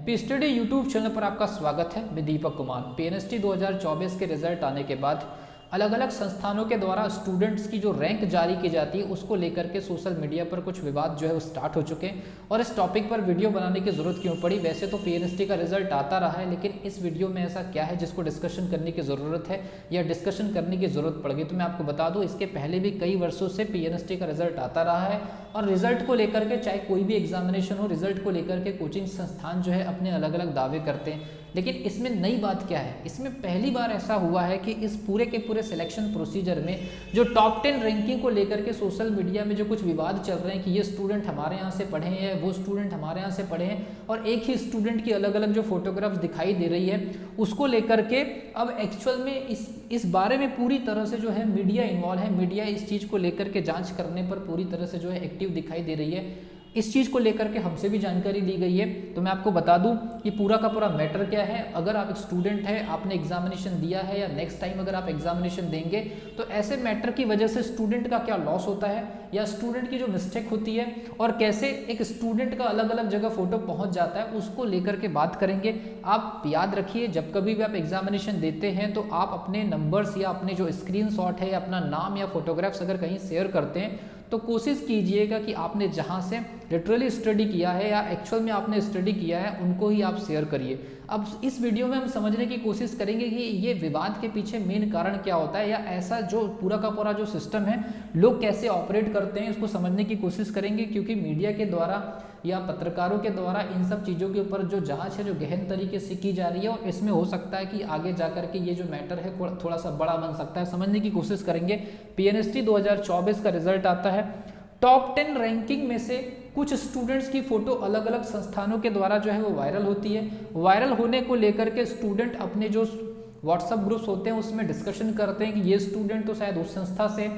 P study YouTube channel पर आपका स्वागत है। मैं दीपक कुमार। पीएनएसटी 2024 के रिजल्ट आने के बाद अलग अलग संस्थानों के द्वारा स्टूडेंट्स की जो रैंक जारी की जाती है उसको लेकर के सोशल मीडिया पर कुछ विवाद जो है वो स्टार्ट हो चुके हैं और इस टॉपिक पर वीडियो बनाने की ज़रूरत क्यों पड़ी। वैसे तो पीएनएसटी का रिजल्ट आता रहा है, लेकिन इस वीडियो में ऐसा क्या है जिसको डिस्कशन करने की ज़रूरत है या डिस्कशन करने की ज़रूरत पड़ गई। तो मैं आपको बता दूँ, इसके पहले भी कई वर्षों से पीएनएसटी का रिजल्ट आता रहा है और रिजल्ट को लेकर के चाहे कोई भी एग्जामिनेशन हो, रिजल्ट को लेकर के कोचिंग संस्थान जो है अपने अलग अलग दावे करते हैं। लेकिन इसमें नई बात क्या है, इसमें पहली बार ऐसा हुआ है कि इस पूरे के पूरे सिलेक्शन प्रोसीजर में जो टॉप 10 रैंकिंग को लेकर के सोशल मीडिया में जो कुछ विवाद चल रहे हैं कि ये स्टूडेंट हमारे यहाँ से पढ़े हैं, वो स्टूडेंट हमारे यहाँ से पढ़े हैं, और एक ही स्टूडेंट की अलग अलग जो फोटोग्राफ्स दिखाई दे रही है उसको लेकर के अब एक्चुअल में इस बारे में पूरी तरह से जो है मीडिया इन्वॉल्व है। मीडिया इस चीज़ को लेकर के जाँच करने पर पूरी तरह से जो है एक्टिव दिखाई दे रही है। इस चीज़ को लेकर के हमसे भी जानकारी ली गई है, तो मैं आपको बता दूं कि पूरा का पूरा मैटर क्या है। अगर आप एक स्टूडेंट है, आपने एग्जामिनेशन दिया है या नेक्स्ट टाइम अगर आप एग्जामिनेशन देंगे तो ऐसे मैटर की वजह से स्टूडेंट का क्या लॉस होता है या स्टूडेंट की जो मिस्टेक होती है और कैसे एक स्टूडेंट का अलग अलग जगह फोटो पहुंच जाता है उसको लेकर के बात करेंगे। आप याद रखिए, जब कभी भी आप एग्जामिनेशन देते हैं तो आप अपने नंबर्स या अपने जो स्क्रीनशॉट है, अपना नाम या फोटोग्राफ्स अगर कहीं शेयर करते हैं तो कोशिश कीजिएगा कि आपने जहाँ से लिटरली स्टडी किया है या एक्चुअल में आपने स्टडी किया है उनको ही आप शेयर करिए। अब इस वीडियो में हम समझने की कोशिश करेंगे कि ये विवाद के पीछे मेन कारण क्या होता है या ऐसा जो पूरा का पूरा जो सिस्टम है लोग कैसे ऑपरेट करते हैं इसको समझने की कोशिश करेंगे, क्योंकि मीडिया के द्वारा या पत्रकारों के द्वारा इन सब चीज़ों के ऊपर जो जांच है जो गहन तरीके से की जा रही है और इसमें हो सकता है कि आगे जाकर के ये जो मैटर है थोड़ा सा बड़ा बन सकता है। समझने की कोशिश करेंगे। पीएनएसटी 2024 का रिजल्ट आता है। टॉप 10 रैंकिंग में से कुछ स्टूडेंट्स की फोटो अलग अलग संस्थानों के द्वारा जो है वो वायरल होती है। वायरल होने को लेकर के स्टूडेंट अपने जो व्हाट्सएप ग्रुप्स होते हैं उसमें डिस्कशन करते हैं कि ये स्टूडेंट तो शायद उस संस्था से,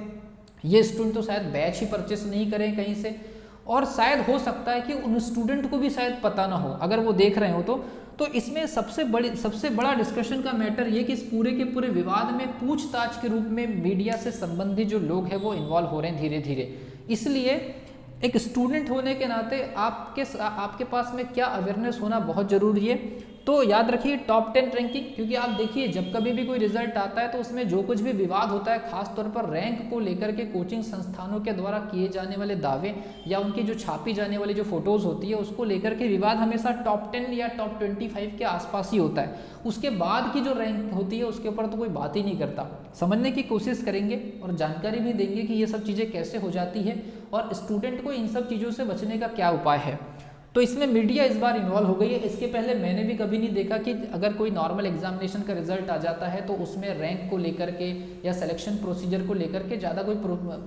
ये स्टूडेंट तो शायद बैच ही परचेस नहीं करें कहीं से, और शायद हो सकता है कि उन स्टूडेंट को भी शायद पता ना हो अगर वो देख रहे हो तो इसमें सबसे बड़ा डिस्कशन का मैटर ये कि इस पूरे के पूरे विवाद में पूछताछ के रूप में मीडिया से संबंधित जो लोग हैं वो इन्वॉल्व हो रहे हैं धीरे धीरे। इसलिए एक स्टूडेंट होने के नाते आपके पास में क्या अवेयरनेस होना बहुत ज़रूरी है। तो याद रखिए टॉप 10 रैंकिंग, क्योंकि आप देखिए जब कभी भी कोई रिजल्ट आता है तो उसमें जो कुछ भी विवाद होता है खासतौर पर रैंक को लेकर के कोचिंग संस्थानों के द्वारा किए जाने वाले दावे या उनकी जो छापी जाने वाली जो फोटोज़ होती है उसको लेकर के विवाद हमेशा टॉप 10 या टॉप 25 के आसपास ही होता है। उसके बाद की जो रैंक होती है उसके ऊपर तो कोई बात ही नहीं करता। समझने की कोशिश करेंगे और जानकारी भी देंगे कि ये सब चीज़ें कैसे हो जाती है और स्टूडेंट को इन सब चीज़ों से बचने का क्या उपाय है। तो इसमें मीडिया इस बार इन्वॉल्व हो गई है। इसके पहले मैंने भी कभी नहीं देखा कि अगर कोई नॉर्मल एग्जामिनेशन का रिजल्ट आ जाता है तो उसमें रैंक को लेकर के या सिलेक्शन प्रोसीजर को लेकर के ज़्यादा कोई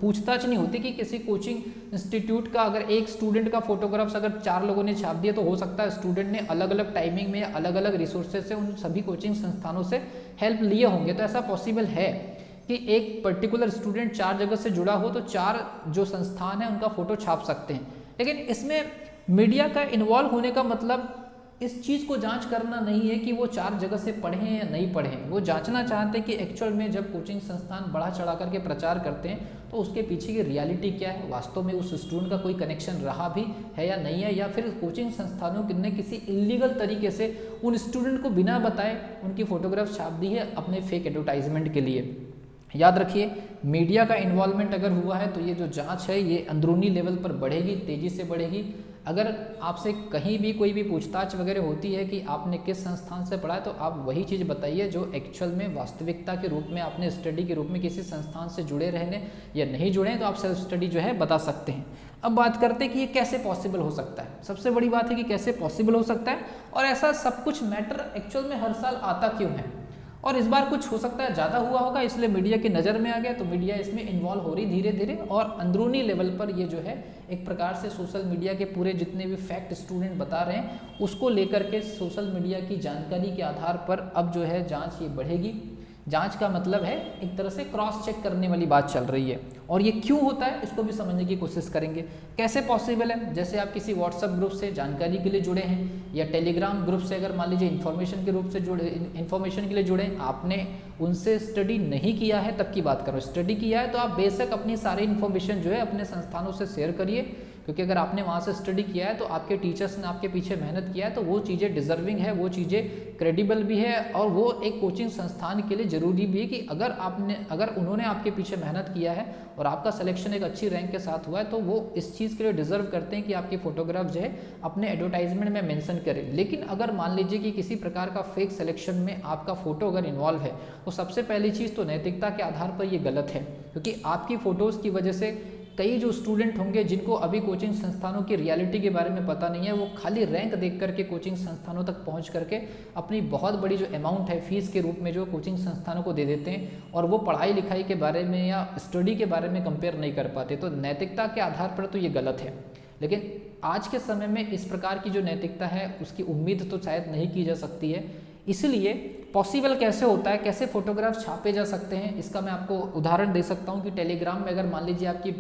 पूछताछ नहीं होती कि किसी कोचिंग इंस्टीट्यूट का अगर एक स्टूडेंट का फोटोग्राफ्स अगर 4 लोगों ने छाप दिया तो हो सकता है स्टूडेंट ने अलग अलग टाइमिंग में अलग अलग रिसोर्सेज से उन सभी कोचिंग संस्थानों से हेल्प लिए होंगे। तो ऐसा पॉसिबल है कि एक पर्टिकुलर स्टूडेंट 4 जगह से जुड़ा हो तो 4 जो संस्थान है उनका फोटो छाप सकते हैं। लेकिन इसमें मीडिया का इन्वॉल्व होने का मतलब इस चीज़ को जांच करना नहीं है कि वो 4 जगह से पढ़े हैं या नहीं पढ़े हैं। वो जांचना चाहते हैं कि एक्चुअल में जब कोचिंग संस्थान बढ़ा चढ़ा करके प्रचार करते हैं तो उसके पीछे की रियलिटी क्या है, वास्तव में उस स्टूडेंट का कोई कनेक्शन रहा भी है या नहीं है, या फिर कोचिंग संस्थानों ने किसी इलीगल तरीके से उन स्टूडेंट को बिना बताए उनकी फोटोग्राफ छाप दी है अपने फेक एडवर्टाइजमेंट के लिए। याद रखिए मीडिया का इन्वॉल्वमेंट अगर हुआ है तो ये जो जांच है ये अंदरूनी लेवल पर बढ़ेगी, तेज़ी से बढ़ेगी। अगर आपसे कहीं भी कोई भी पूछताछ वगैरह होती है कि आपने किस संस्थान से पढ़ा है तो आप वही चीज़ बताइए जो एक्चुअल में वास्तविकता के रूप में आपने स्टडी के रूप में किसी संस्थान से जुड़े रहने या नहीं जुड़े हैं तो आप सेल्फ स्टडी जो है बता सकते हैं। अब बात करते हैं कि ये कैसे पॉसिबल हो सकता है। सबसे बड़ी बात है कि कैसे पॉसिबल हो सकता है और ऐसा सब कुछ मैटर एक्चुअल में हर साल आता क्यों है, और इस बार कुछ हो सकता है ज़्यादा हुआ होगा इसलिए मीडिया की नज़र में आ गया तो मीडिया इसमें इन्वॉल्व हो रही धीरे धीरे। और अंदरूनी लेवल पर ये जो है एक प्रकार से सोशल मीडिया के पूरे जितने भी फैक्ट स्टूडेंट बता रहे हैं उसको लेकर के सोशल मीडिया की जानकारी के आधार पर अब जो है जांच ये बढ़ेगी। जांच का मतलब है एक तरह से क्रॉस चेक करने वाली बात चल रही है और ये क्यों होता है इसको भी समझने की कोशिश करेंगे। कैसे पॉसिबल है, जैसे आप किसी व्हाट्सएप ग्रुप से जानकारी के लिए जुड़े हैं या टेलीग्राम ग्रुप से अगर मान लीजिए इन्फॉर्मेशन के रूप से इन्फॉर्मेशन के लिए जुड़े हैं, आपने उनसे स्टडी नहीं किया है तब की बात करो। स्टडी किया है तो आप बेशक अपनी सारी इन्फॉर्मेशन जो है अपने संस्थानों से शेयर करिए, क्योंकि अगर आपने वहाँ से स्टडी किया है तो आपके टीचर्स ने आपके पीछे मेहनत किया है, तो वो चीज़ें डिजर्विंग है, वो चीज़ें क्रेडिबल भी है, और वो एक कोचिंग संस्थान के लिए ज़रूरी भी है कि अगर उन्होंने आपके पीछे मेहनत किया है और आपका सिलेक्शन एक अच्छी रैंक के साथ हुआ है, तो वो इस चीज़ के लिए डिजर्व करते हैं कि आपकी फ़ोटोग्राफ जो है अपने एडवर्टाइजमेंट में मेंशन करें। लेकिन अगर मान लीजिए कि किसी प्रकार का फेक सिलेक्शन में आपका फ़ोटो अगर इन्वॉल्व है, तो सबसे पहली चीज़ तो नैतिकता के आधार पर ये गलत है, क्योंकि आपकी फ़ोटोज़ की वजह से कई जो स्टूडेंट होंगे जिनको अभी कोचिंग संस्थानों की रियलिटी के बारे में पता नहीं है, वो खाली रैंक देख करके कोचिंग संस्थानों तक पहुंच करके अपनी बहुत बड़ी जो अमाउंट है फीस के रूप में जो कोचिंग संस्थानों को दे देते हैं, और वो पढ़ाई लिखाई के बारे में या स्टडी के बारे में कंपेयर नहीं कर पाते। तो नैतिकता के आधार पर तो ये गलत है, लेकिन आज के समय में इस प्रकार की जो नैतिकता है उसकी उम्मीद तो शायद नहीं की जा सकती है। इसलिए पॉसिबल कैसे होता है, कैसे फोटोग्राफ छापे जा सकते हैं, इसका मैं आपको उदाहरण दे सकता हूं कि टेलीग्राम में अगर मान लीजिए आपकी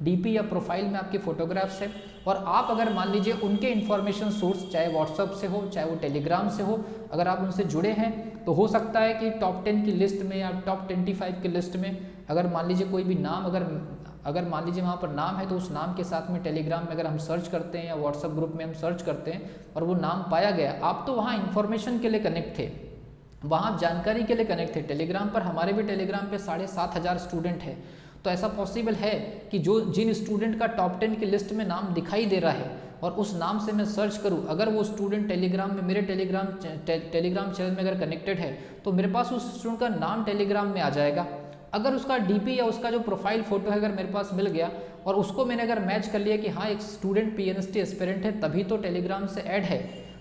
डीपी या प्रोफाइल में आपकी फोटोग्राफ्स है, और आप अगर मान लीजिए उनके इन्फॉर्मेशन सोर्स चाहे व्हाट्सअप से हो चाहे वो टेलीग्राम से हो, अगर आप उनसे जुड़े हैं तो हो सकता है कि टॉप 10 की लिस्ट में या टॉप 25 की लिस्ट में अगर मान लीजिए कोई भी नाम अगर मान लीजिए वहाँ पर नाम है, तो उस नाम के साथ में टेलीग्राम में अगर हम सर्च करते हैं या व्हाट्सएप ग्रुप में हम सर्च करते हैं और वो नाम पाया गया, आप तो वहाँ इन्फॉर्मेशन के लिए कनेक्ट थे, वहाँ आप जानकारी के लिए कनेक्ट थे। टेलीग्राम पर हमारे भी टेलीग्राम पे 7,500 स्टूडेंट है, तो ऐसा पॉसिबल है कि जिन स्टूडेंट का टॉप 10 की लिस्ट में नाम दिखाई दे रहा है और उस नाम से मैं सर्च करूं, अगर वो स्टूडेंट टेलीग्राम में मेरे टेलीग्राम चैनल में अगर कनेक्टेड है तो मेरे पास उस स्टूडेंट का नाम टेलीग्राम में आ जाएगा। अगर उसका डीपी या उसका जो प्रोफाइल फोटो है अगर मेरे पास मिल गया और उसको मैंने अगर मैच कर लिया कि हाँ एक स्टूडेंट पीएनएसटी एस्पिरेंट है तभी तो टेलीग्राम से ऐड है,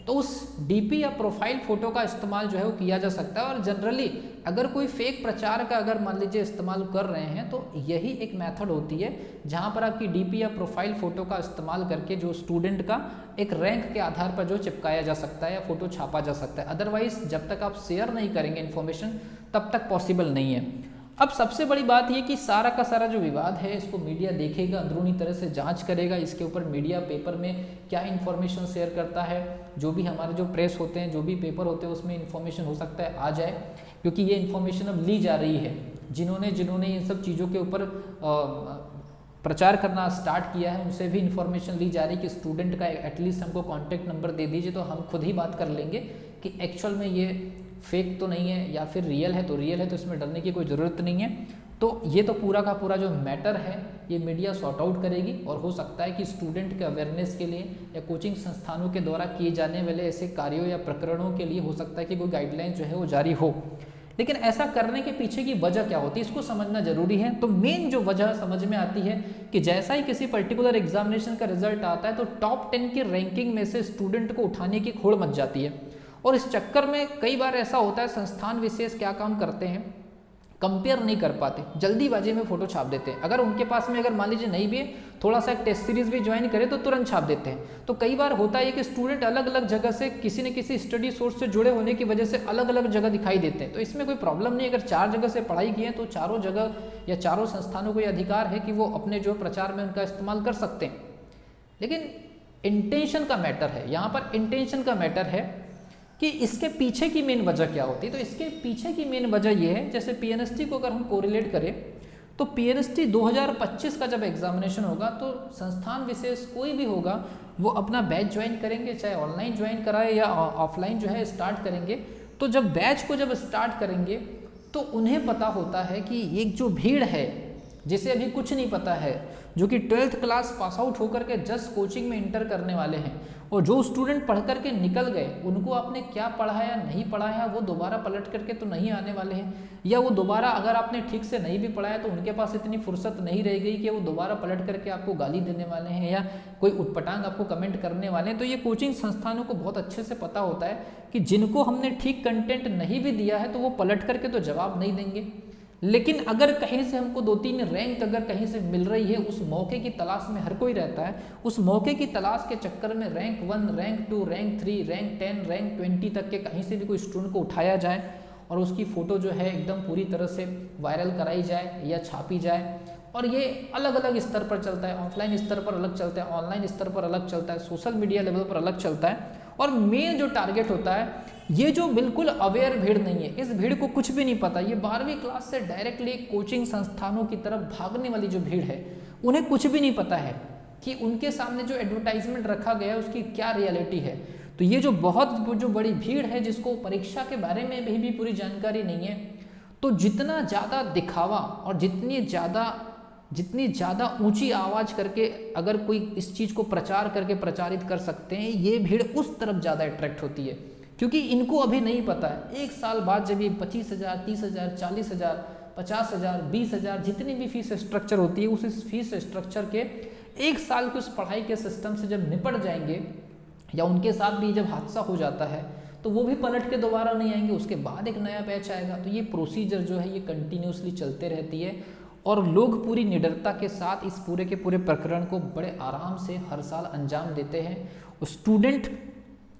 तो उस डीपी या प्रोफाइल फोटो का इस्तेमाल जो है वो किया जा सकता है। और जनरली अगर कोई फेक प्रचार का अगर मान लीजिए इस्तेमाल कर रहे हैं तो यही एक मेथड होती है जहां पर आपकी डीपी या प्रोफाइल फोटो का इस्तेमाल करके जो स्टूडेंट का एक रैंक के आधार पर जो चिपकाया जा सकता है या फोटो छापा जा सकता है। अदरवाइज जब तक आप शेयर नहीं करेंगे इन्फॉर्मेशन तब तक पॉसिबल नहीं है। अब सबसे बड़ी बात यह कि सारा का सारा जो विवाद है इसको मीडिया देखेगा, अंदरूनी तरह से जांच करेगा, इसके ऊपर मीडिया पेपर में क्या इन्फॉर्मेशन शेयर करता है, जो भी हमारे जो प्रेस होते हैं, जो भी पेपर होते हैं उसमें इन्फॉर्मेशन हो सकता है आ जाए, क्योंकि ये इन्फॉर्मेशन अब ली जा रही है। जिन्होंने इन सब चीज़ों के ऊपर प्रचार करना स्टार्ट किया है उनसे भी इन्फॉर्मेशन ली जा रही है कि स्टूडेंट का एटलीस्ट हमको कॉन्टैक्ट नंबर दे दीजिए तो हम खुद ही बात कर लेंगे कि एक्चुअल में ये फेक तो नहीं है या फिर रियल है, तो इसमें डरने की कोई ज़रूरत नहीं है। तो ये तो पूरा का पूरा जो मैटर है ये मीडिया सॉर्ट आउट करेगी, और हो सकता है कि स्टूडेंट के अवेयरनेस के लिए या कोचिंग संस्थानों के द्वारा किए जाने वाले ऐसे कार्यों या प्रकरणों के लिए हो सकता है कि कोई गाइडलाइन जो है वो जारी हो। लेकिन ऐसा करने के पीछे की वजह क्या होती है इसको समझना जरूरी है। तो मेन जो वजह समझ में आती है कि जैसा ही किसी पर्टिकुलर एग्जामिनेशन का रिजल्ट आता है तो टॉप 10 की रैंकिंग में से स्टूडेंट को उठाने की होड़ मच जाती है, और इस चक्कर में कई बार ऐसा होता है संस्थान विशेष क्या काम करते हैं, कंपेयर नहीं कर पाते, जल्दीबाजी में फोटो छाप देते हैं। अगर उनके पास में अगर मान लीजिए नहीं भी थोड़ा सा एक टेस्ट सीरीज भी ज्वाइन करे तो तुरंत छाप देते हैं। तो कई बार होता है कि स्टूडेंट अलग अलग जगह से किसी न किसी स्टडी सोर्स से जुड़े होने की वजह से अलग अलग जगह दिखाई देते हैं, तो इसमें कोई प्रॉब्लम नहीं। अगर 4 जगह से पढ़ाई की है तो चारों जगह या चारों संस्थानों को ये अधिकार है कि वो अपने जो प्रचार में उनका इस्तेमाल कर सकते हैं। लेकिन इंटेंशन का मैटर है, यहाँ पर इंटेंशन का मैटर है कि इसके पीछे की मेन वजह क्या होती है। तो इसके पीछे की मेन वजह यह है, जैसे पीएनएसटी को अगर हम कोरिलेट करें तो पीएनएसटी 2025 का जब एग्जामिनेशन होगा तो संस्थान विशेष कोई भी होगा वो अपना बैच ज्वाइन करेंगे, चाहे ऑनलाइन ज्वाइन कराए या ऑफलाइन जो है स्टार्ट करेंगे। तो जब बैच को जब स्टार्ट करेंगे तो उन्हें पता होता है कि एक जो भीड़ है जिसे अभी कुछ नहीं पता है, जो कि 12th क्लास पास आउट होकर के जस्ट कोचिंग में इंटर करने वाले हैं, और जो स्टूडेंट पढ़ करके निकल गए उनको आपने क्या पढ़ाया नहीं पढ़ाया वो दोबारा पलट करके तो नहीं आने वाले हैं, या वो दोबारा अगर आपने ठीक से नहीं भी पढ़ाया तो उनके पास इतनी फुर्सत नहीं रह गई कि वो दोबारा पलट करके आपको गाली देने वाले हैं या कोई उटपटांग आपको कमेंट करने वाले हैं। तो ये कोचिंग संस्थानों को बहुत अच्छे से पता होता है कि जिनको हमने ठीक कंटेंट नहीं भी दिया है तो वो पलट करके तो जवाब नहीं देंगे, लेकिन अगर कहीं से हमको 2-3 रैंक अगर कहीं से मिल रही है, उस मौके की तलाश में हर कोई रहता है, उस मौके की तलाश के चक्कर में rank 1, rank 2, rank 3, rank 10, rank 20 तक के कहीं से भी कोई स्टूडेंट को उठाया जाए और उसकी फ़ोटो जो है एकदम पूरी तरह से वायरल कराई जाए या छापी जाए। और ये अलग अलग स्तर पर चलता है, ऑफलाइन स्तर पर अलग चलता है, ऑनलाइन स्तर पर अलग चलता है, सोशल मीडिया लेवल पर अलग चलता है। और मेन जो टारगेट होता है, ये जो बिल्कुल अवेयर भीड़ नहीं है, इस भीड़ को कुछ भी नहीं पता, ये 12वीं क्लास से डायरेक्टली कोचिंग संस्थानों की तरफ भागने वाली जो भीड़ है उन्हें कुछ भी नहीं पता है कि उनके सामने जो एडवर्टाइजमेंट रखा गया है उसकी क्या रियलिटी है। तो ये जो बड़ी भीड़ है जिसको परीक्षा के बारे में भी पूरी जानकारी नहीं है, तो जितना ज़्यादा दिखावा और जितनी ज़्यादा ऊंची आवाज़ करके अगर कोई इस चीज़ को प्रचार करके प्रचारित कर सकते हैं, ये भीड़ उस तरफ ज़्यादा अट्रैक्ट होती है, क्योंकि इनको अभी नहीं पता है। 1 साल बाद जब ये 25,000, 30,000, 40,000, 50,000, 20,000 जितनी भी फीस स्ट्रक्चर होती है, उस फीस स्ट्रक्चर के 1 साल के उस पढ़ाई के सिस्टम से जब निपट जाएंगे, या उनके साथ भी जब हादसा हो जाता है तो वो भी पलट के दोबारा नहीं आएंगे, उसके बाद एक नया बैच आएगा। तो ये प्रोसीजर जो है ये कंटिन्यूसली चलते रहती है, और लोग पूरी निडरता के साथ इस पूरे के पूरे प्रकरण को बड़े आराम से हर साल अंजाम देते हैं। स्टूडेंट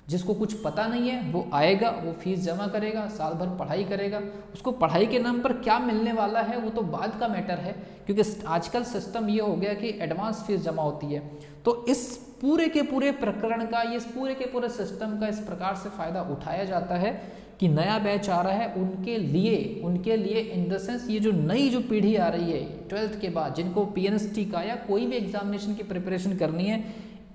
जिसको कुछ पता नहीं है वो आएगा, वो फीस जमा करेगा, साल भर पढ़ाई करेगा, उसको पढ़ाई के नाम पर क्या मिलने वाला है वो तो बाद का मैटर है, क्योंकि आजकल सिस्टम ये हो गया कि एडवांस फीस जमा होती है। तो इस पूरे के पूरे प्रकरण का, इस पूरे के पूरे सिस्टम का इस प्रकार से फ़ायदा उठाया जाता है कि नया बैच आ रहा है उनके लिए इन द सेंस ये जो नई जो पीढ़ी आ रही है 12th के बाद, जिनको पीएनएसटी का या कोई भी एग्जामिनेशन की प्रिपरेशन करनी है,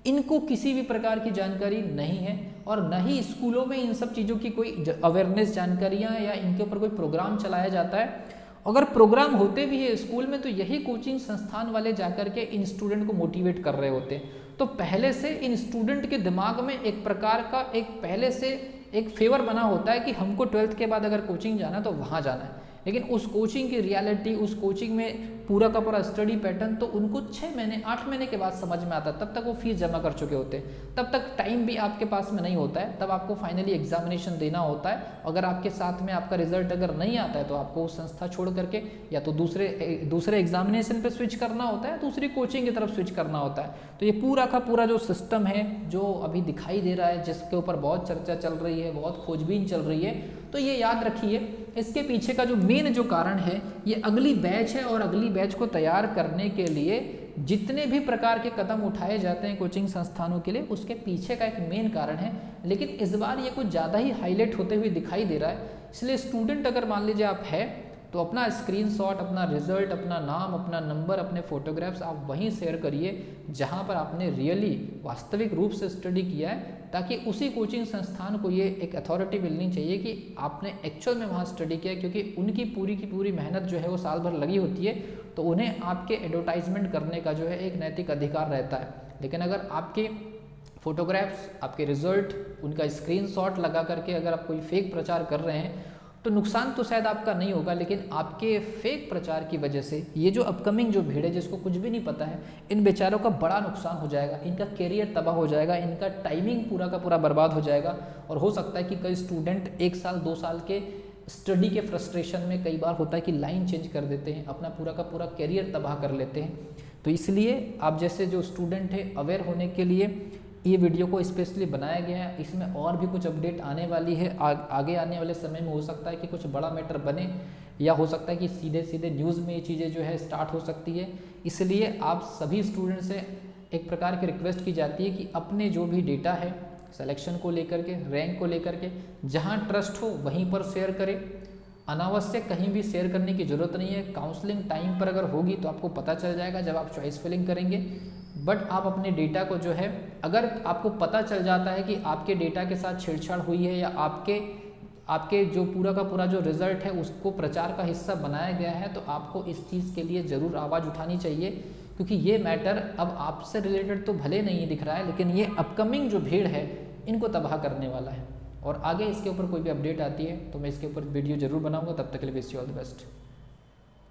इनको किसी भी प्रकार की जानकारी नहीं है, और न ही स्कूलों में इन सब चीज़ों की कोई अवेयरनेस जानकारियाँ या इनके ऊपर कोई प्रोग्राम चलाया जाता है। अगर प्रोग्राम होते भी है स्कूल में तो यही कोचिंग संस्थान वाले जाकर के इन स्टूडेंट को मोटिवेट कर रहे होते हैं। तो पहले से इन स्टूडेंट के दिमाग में एक प्रकार का पहले से एक फेवर बना होता है कि हमको 12th के बाद अगर कोचिंग जाना है तो वहाँ जाना है, लेकिन उस कोचिंग की रियलिटी, उस कोचिंग में पूरा का पूरा स्टडी पैटर्न तो उनको 6 महीने 8 महीने के बाद समझ में आता है। तब तक वो फीस जमा कर चुके होते हैं, तब तक टाइम भी आपके पास में नहीं होता है, तब आपको फाइनली एग्जामिनेशन देना होता है। अगर आपके साथ में आपका रिजल्ट अगर नहीं आता है तो आपको वो संस्था छोड़ करके या तो दूसरे एग्जामिनेशन पे स्विच करना होता है, दूसरी कोचिंग की तरफ स्विच करना होता है। तो ये पूरा का पूरा जो सिस्टम है जो अभी दिखाई दे रहा है, जिसके ऊपर बहुत चर्चा चल रही है, बहुत खोजबीन चल रही है, तो ये याद रखिए इसके पीछे का जो मेन जो कारण है ये अगली बैच है, और अगली बैच को तैयार करने के लिए जितने भी प्रकार के कदम उठाए जाते हैं कोचिंग संस्थानों के लिए, उसके पीछे का एक मेन कारण है। लेकिन इस बार ये कुछ ज़्यादा ही हाईलाइट होते हुए दिखाई दे रहा है। इसलिए स्टूडेंट अगर मान लीजिए आप है तो अपना स्क्रीनशॉट, अपना रिजल्ट, अपना नाम, अपना नंबर, अपने फोटोग्राफ्स आप वहीं शेयर करिए जहां पर आपने रियली वास्तविक रूप से स्टडी किया है, ताकि उसी कोचिंग संस्थान को ये एक अथॉरिटी मिलनी चाहिए कि आपने एक्चुअल में वहाँ स्टडी किया, क्योंकि उनकी पूरी की पूरी मेहनत जो है वो साल भर लगी होती है, तो उन्हें आपके एडवर्टाइजमेंट करने का जो है एक नैतिक अधिकार रहता है। लेकिन अगर आपके फोटोग्राफ्स, आपके रिजल्ट, उनका स्क्रीनशॉट लगा करके अगर आप कोई फेक प्रचार कर रहे हैं तो नुकसान तो शायद आपका नहीं होगा, लेकिन आपके फेक प्रचार की वजह से ये जो अपकमिंग जो भीड़ है जिसको कुछ भी नहीं पता है, इन बेचारों का बड़ा नुकसान हो जाएगा, इनका कैरियर तबाह हो जाएगा, इनका टाइमिंग पूरा का पूरा बर्बाद हो जाएगा। और हो सकता है कि कई स्टूडेंट 1 साल 2 साल के स्टडी के फ्रस्ट्रेशन में कई बार होता है कि लाइन चेंज कर देते हैं, अपना पूरा का पूरा कैरियर तबाह कर लेते हैं। तो इसलिए आप जैसे जो स्टूडेंट है अवेयर होने के लिए ये वीडियो को स्पेशली बनाया गया है। इसमें और भी कुछ अपडेट आने वाली है, आगे आने वाले समय में हो सकता है कि कुछ बड़ा मैटर बने, या हो सकता है कि सीधे सीधे न्यूज़ में ये चीज़ें जो है स्टार्ट हो सकती है। इसलिए आप सभी स्टूडेंट से एक प्रकार की रिक्वेस्ट की जाती है कि अपने जो भी डेटा है सिलेक्शन को लेकर के, रैंक को लेकर के, जहाँ ट्रस्ट हो वहीं पर शेयर करें, अनावश्यक कहीं भी शेयर करने की ज़रूरत नहीं है। काउंसलिंग टाइम पर अगर होगी तो आपको पता चल जाएगा जब आप चॉइस फिलिंग करेंगे। बट आप अपने डेटा को जो है, अगर आपको पता चल जाता है कि आपके डेटा के साथ छेड़छाड़ हुई है या आपके जो पूरा का पूरा जो रिजल्ट है उसको प्रचार का हिस्सा बनाया गया है, तो आपको इस चीज़ के लिए ज़रूर आवाज़ उठानी चाहिए, क्योंकि ये मैटर अब आपसे रिलेटेड तो भले नहीं दिख रहा है, लेकिन ये अपकमिंग जो भीड़ है इनको तबाह करने वाला है। और आगे इसके ऊपर कोई भी अपडेट आती है तो मैं इसके ऊपर वीडियो ज़रूर बनाऊंगा। तब तक के लिए wish you all the best.